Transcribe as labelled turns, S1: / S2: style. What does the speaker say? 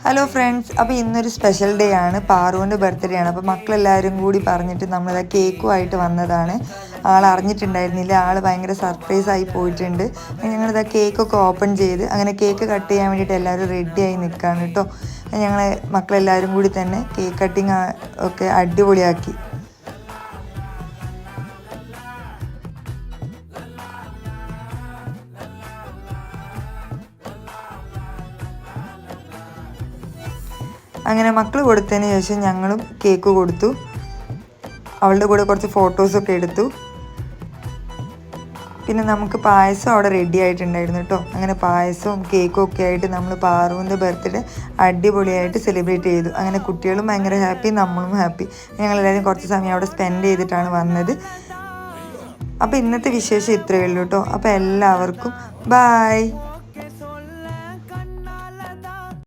S1: Hello friends, അപ്പോൾ ഇന്നൊരു special day ആണ്. പാറുവിൻ്റെ ബർത്ത്ഡേ ആണ്. അപ്പോൾ മക്കളെല്ലാവരും കൂടി പറഞ്ഞിട്ട് നമ്മളിതാ കേക്കുമായിട്ട് വന്നതാണ്. ആൾ അറിഞ്ഞിട്ടുണ്ടായിരുന്നില്ല. ആൾ ഭയങ്കര സർപ്രൈസായി പോയിട്ടുണ്ട്. ഞങ്ങളിതാ കേക്കൊക്കെ ഓപ്പൺ ചെയ്ത് അങ്ങനെ കേക്ക് കട്ട് ചെയ്യാൻ വേണ്ടിയിട്ട് എല്ലാവരും റെഡിയായി നിൽക്കുകയാണ് കേട്ടോ. ഞങ്ങൾ മക്കളെല്ലാവരും കൂടി തന്നെ കേക്ക് കട്ടിങ് ഒക്കെ അടിപൊളിയാക്കി. അങ്ങനെ മക്കൾ കൊടുത്തതിന് ശേഷം ഞങ്ങളും കേക്ക് കൊടുത്തു. അവളുടെ കൂടെ കുറച്ച് ഫോട്ടോസൊക്കെ എടുത്തു. പിന്നെ നമുക്ക് പായസം അവിടെ റെഡി ആയിട്ടുണ്ടായിരുന്നു കേട്ടോ. അങ്ങനെ പായസവും കേക്കും ഒക്കെ ആയിട്ട് നമ്മൾ പാറുവിൻ്റെ ബർത്ത്ഡേ അടിപൊളിയായിട്ട് സെലിബ്രേറ്റ് ചെയ്തു. അങ്ങനെ കുട്ടികളും ഭയങ്കര ഹാപ്പി, നമ്മളും ഹാപ്പി. ഞങ്ങളെല്ലാവരും കുറച്ച് സമയം അവിടെ സ്പെൻഡ് ചെയ്തിട്ടാണ് വന്നത്. അപ്പോൾ ഇന്നത്തെ വിശേഷം ഇത്രയേ ഉള്ളൂ കേട്ടോ. അപ്പോൾ എല്ലാവർക്കും ബായ്.